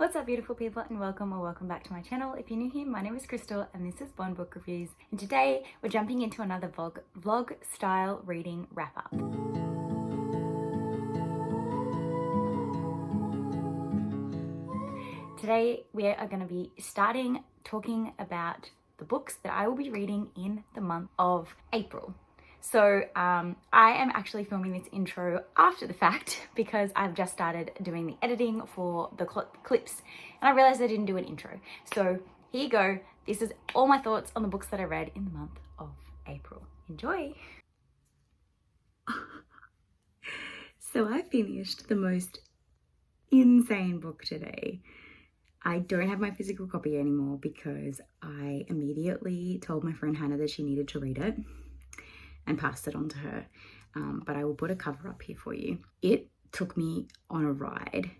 What's up, beautiful people, and welcome back to my channel. If you're new here, my name is Crystal and this is Bond Book Reviews, and today we're jumping into another vlog style reading wrap up. Today we are going to be talking about the books that I will be reading in the month of April. So I am actually filming this intro after the fact because I've just started doing the editing for the clips and I realized I didn't do an intro. So here you go. This is all my thoughts on the books that I read in the month of April. Enjoy. So I finished the most insane book today. I don't have my physical copy anymore because I immediately told my friend Hannah that she needed to read it and passed it on to her. But I will put a cover up here for you. It took me on a ride.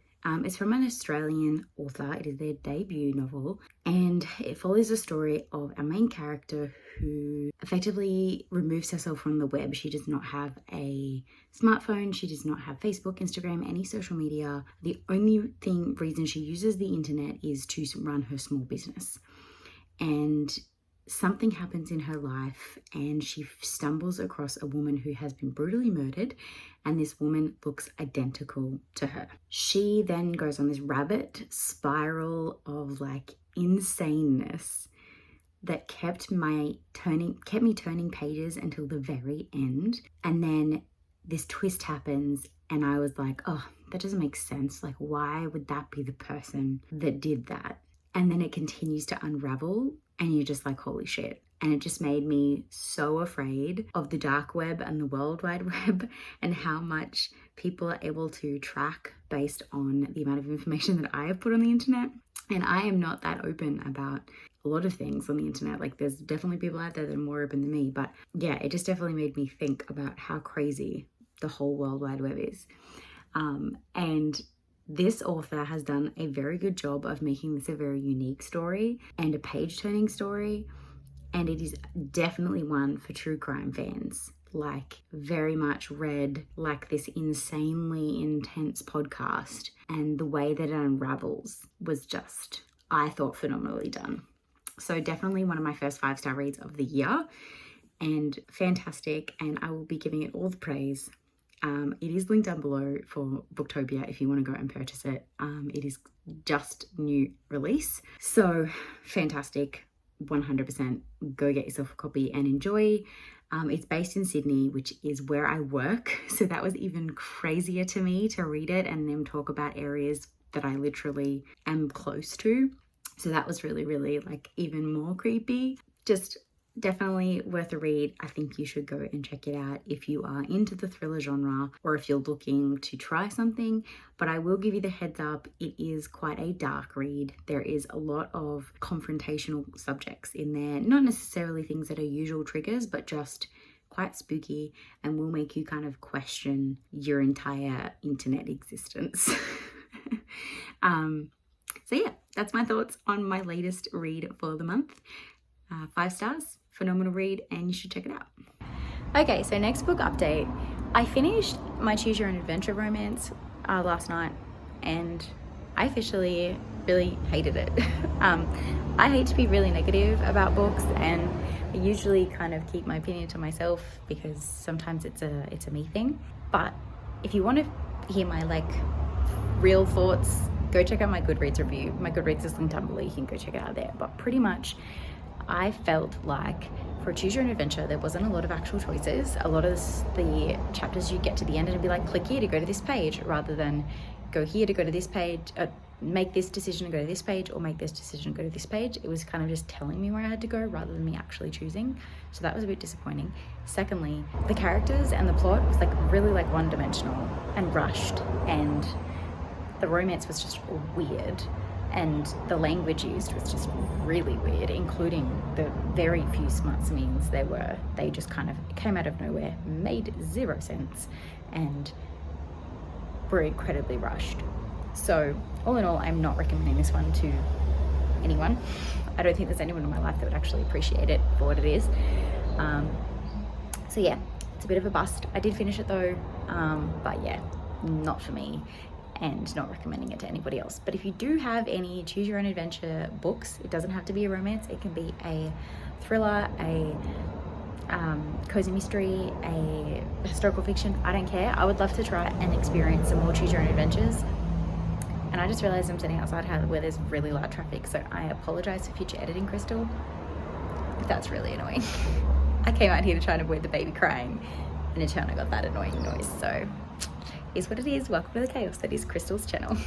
It's from an Australian author. It is their debut novel, and it follows the story of our main character who effectively removes herself from the web. She does not have a smartphone. She does not have Facebook, Instagram, any social media. The only reason she uses the internet is to run her small business. And something happens in her life and she stumbles across a woman who has been brutally murdered, and this woman looks identical to her. She then goes on this rabbit spiral of like insaneness that kept me turning pages until the very end. And then this twist happens and I was like, oh, that doesn't make sense. Like, why would that be the person that did that? And then it continues to unravel and you're just like, holy shit. And it just made me so afraid of the dark web and the World Wide Web and how much people are able to track based on the amount of information that I have put on the internet. And I am not that open about a lot of things on the internet. Like, there's definitely people out there that are more open than me. But yeah, it just definitely made me think about how crazy the whole World Wide Web is. And this author has done a very good job of making this a very unique story and a page-turning story. And it is definitely one for true crime fans. Like, very much read like this insanely intense podcast. And the way that it unravels was just, I thought, phenomenally done. So definitely one of my first 5-star reads of the year. And fantastic. And I will be giving it all the praise. It is linked down below for Booktopia if you want to go and purchase it. It is just new release. So fantastic. 100% go get yourself a copy and enjoy. It's based in Sydney, which is where I work. So that was even crazier to me to read it and then talk about areas that I literally am close to. So that was really, really like even more creepy. Just definitely worth a read. I think you should go and check it out if you are into the thriller genre or if you're looking to try something. But I will give you the heads up, it is quite a dark read. There is a lot of confrontational subjects in there, not necessarily things that are usual triggers, but just quite spooky and will make you kind of question your entire internet existence. So yeah, that's my thoughts on my latest read for the month. 5 stars, phenomenal read, and you should check it out. Okay, so next book update. I finished my Choose Your Own Adventure romance last night, and I officially really hated it. I hate to be really negative about books, and I usually kind of keep my opinion to myself because sometimes it's a me thing. But if you want to hear my like real thoughts, go check out my Goodreads review. My Goodreads is linked down below. You can go check it out there. But pretty much, I felt like for Choose Your Own Adventure, there wasn't a lot of actual choices. A lot of the chapters you get to the end and it'd be like, click here to go to this page, rather than go here to go to this page, make this decision and go to this page, or make this decision and go to this page. It was kind of just telling me where I had to go rather than me actually choosing. So that was a bit disappointing. Secondly, the characters and the plot was like really like one-dimensional and rushed, and the romance was just weird. And the language used was just really weird, including the very few smart scenes there were. They just kind of came out of nowhere, made zero sense, and were incredibly rushed. So all in all, I'm not recommending this one to anyone. I don't think there's anyone in my life that would actually appreciate it for what it is. So yeah, it's a bit of a bust. I did finish it though, but yeah, not for me. and not recommending it to anybody else. But if you do have any choose your own adventure books, it doesn't have to be a romance, it can be a thriller, a cozy mystery, a historical fiction, I don't care. I would love to try and experience some more choose your own adventures. And I just realized I'm sitting outside where there's really loud traffic, so I apologize for future editing, Crystal, if that's really annoying. I came out here to try and avoid the baby crying, and in turn I got that annoying noise, so is what it is. Welcome to the chaos that is Crystal's channel.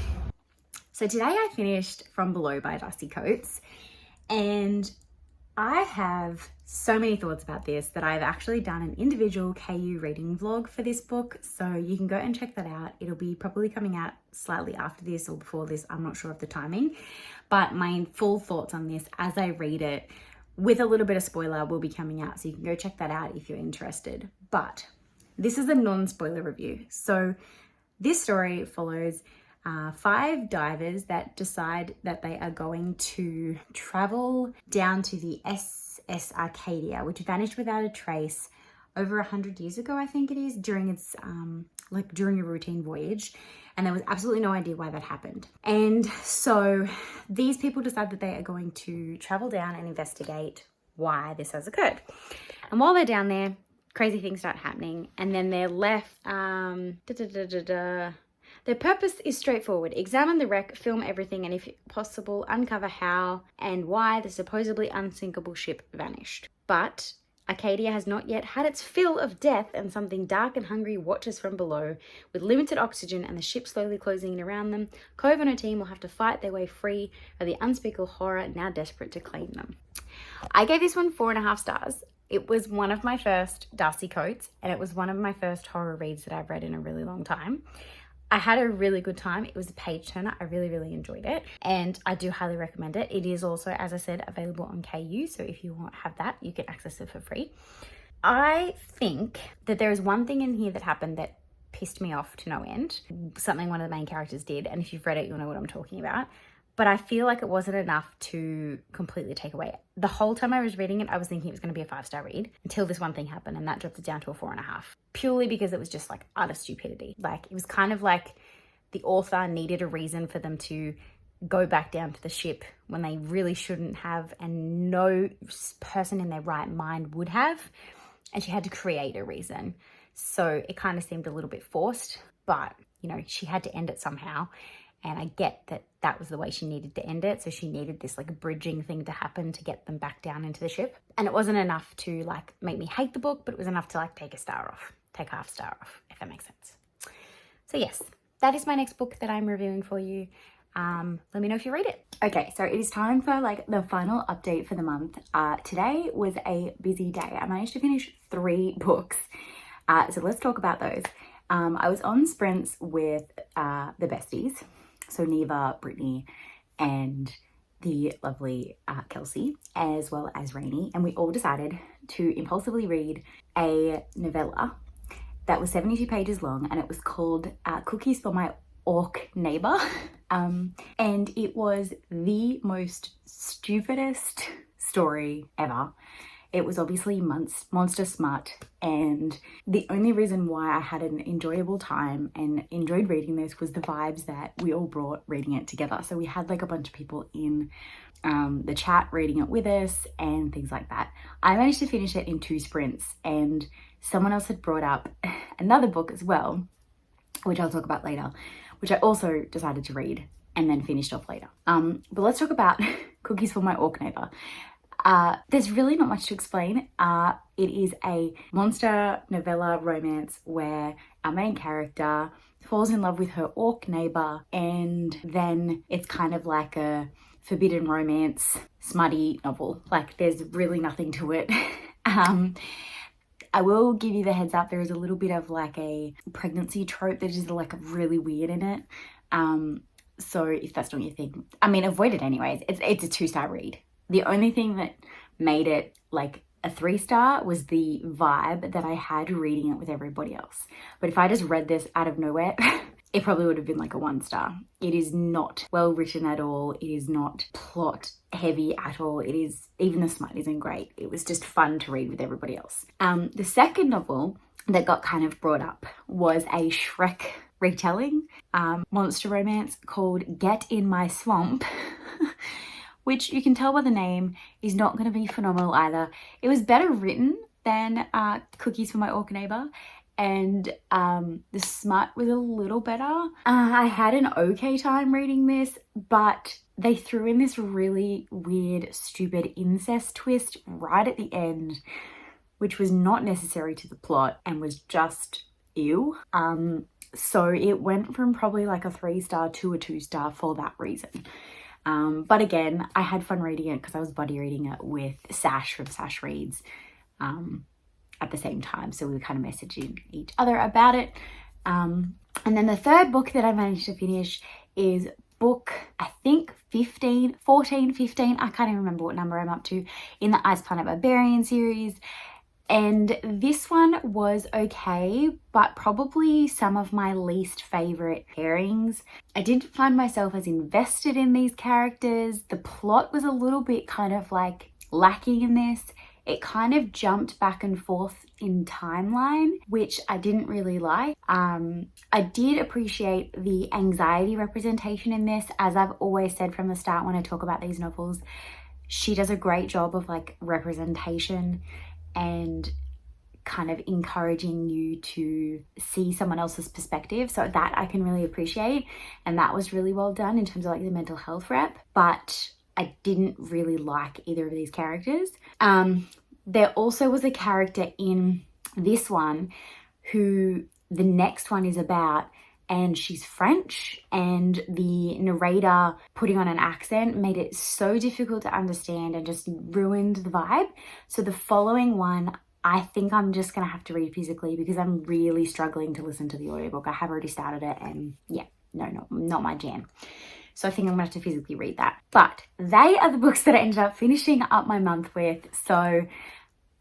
So today I finished From Below by Darcy Coates, and I have so many thoughts about this that I've actually done an individual KU reading vlog for this book, so you can go and check that out. It'll be probably coming out slightly after this or before this, I'm not sure of the timing, but my full thoughts on this as I read it with a little bit of spoiler will be coming out, so you can go check that out if you're interested. But this is a non-spoiler review. So this story follows 5 divers that decide that they are going to travel down to the SS Arcadia, which vanished without a trace over 100 years ago, I think it is, during its during a routine voyage, and there was absolutely no idea why that happened. And so these people decide that they are going to travel down and investigate why this has occurred. And while they're down there, crazy things start happening, and then they're left Their purpose is straightforward: examine the wreck, film everything, and if possible, uncover how and why the supposedly unsinkable ship vanished. But Arcadia has not yet had its fill of death, and something dark and hungry watches from below. With limited oxygen and the ship slowly closing in around them, Cove and her team will have to fight their way free of the unspeakable horror now desperate to claim them. I gave this one 4.5 stars. It was one of my first Darcy Coates, and it was one of my first horror reads that I've read in a really long time. I had a really good time. It was a page turner. I really, really enjoyed it, and I do highly recommend it. It is also, as I said, available on KU, so if you want to have that, you can access it for free. I think that there is one thing in here that happened that pissed me off to no end. Something one of the main characters did, and if you've read it, you'll know what I'm talking about. But I feel like it wasn't enough to completely take away. The whole time I was reading it, I was thinking it was going to be a 5-star read until this one thing happened, and that dropped it down to a 4.5. Purely because it was just like utter stupidity. Like, it was kind of like the author needed a reason for them to go back down to the ship when they really shouldn't have, and no person in their right mind would have. And she had to create a reason. So it kind of seemed a little bit forced, but you know, she had to end it somehow. And I get that that was the way she needed to end it. So she needed this like bridging thing to happen to get them back down into the ship. And it wasn't enough to like make me hate the book, but it was enough to like take a star off, take half star off, if that makes sense. So yes, that is my next book that I'm reviewing for you. Let me know if you read it. Okay, so it is time for like the final update for the month. Today was a busy day. I managed to finish 3 books. So let's talk about those. I was on sprints with the besties. So Neva, Brittany, and the lovely Kelsey, as well as Rainey. And we all decided to impulsively read a novella that was 72 pages long, and it was called Cookies for My Orc Neighbor. And it was the most stupidest story ever. It was obviously monster smut, and the only reason why I had an enjoyable time and enjoyed reading this was the vibes that we all brought reading it together. So we had like a bunch of people in the chat reading it with us and things like that. I managed to finish it in 2 sprints, and someone else had brought up another book as well, which I'll talk about later, which I also decided to read and then finished off later. But let's talk about Cookies for My Orc Neighbor. There's really not much to explain. It is a monster novella romance where our main character falls in love with her orc neighbor, and then it's kind of like a forbidden romance, smutty novel. Like, there's really nothing to it. I will give you the heads up, there is a little bit of like a pregnancy trope that is like really weird in it. So if that's not your thing, I mean, avoid it anyways. It's a 2-star read. The only thing that made it like a 3-star was the vibe that I had reading it with everybody else. But if I just read this out of nowhere, it probably would have been like a 1-star. It is not well written at all. It is not plot heavy at all. It is, even the smut isn't great. It was just fun to read with everybody else. The second novel that got kind of brought up was a Shrek retelling, monster romance called Get in My Swamp, which you can tell by the name is not going to be phenomenal either. It was better written than Cookies for My Orc Neighbor, and the smut was a little better. I had an okay time reading this, but they threw in this really weird, stupid incest twist right at the end, which was not necessary to the plot and was just ew. So it went from probably like a 3-star to a 2-star for that reason. But again, I had fun reading it because I was buddy reading it with Sash from Sash Reads at the same time. So we were kind of messaging each other about it. And then the third book that I managed to finish is book, I think 14, 15, I can't even remember what number I'm up to, in the Ice Planet Barbarian series. And this one was okay, but probably some of my least favorite pairings. I didn't find myself as invested in these characters. The plot was a little bit kind of like lacking in this. It kind of jumped back and forth in timeline, which I didn't really like. I did appreciate the anxiety representation in this. As I've always said from the start when I talk about these novels, she does a great job of like representation and kind of encouraging you to see someone else's perspective. So that I can really appreciate. And that was really well done in terms of like the mental health rep. But I didn't really like either of these characters. There also was a character in this one who the next one is about, and she's French, and the narrator putting on an accent made it so difficult to understand and just ruined the vibe. So the following one, I think I'm just gonna have to read physically because I'm really struggling to listen to the audiobook. I have already started it and yeah, no, not my jam. So I think I'm gonna have to physically read that. But they are the books that I ended up finishing up my month with. So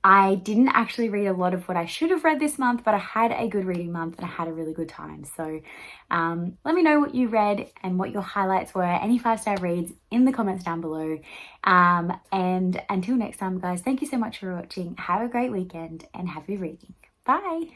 I didn't actually read a lot of what I should have read this month, but I had a good reading month and I had a really good time. So let me know what you read and what your highlights were, any 5-star reads in the comments down below. And until next time, guys, thank you so much for watching. Have a great weekend and happy reading. Bye.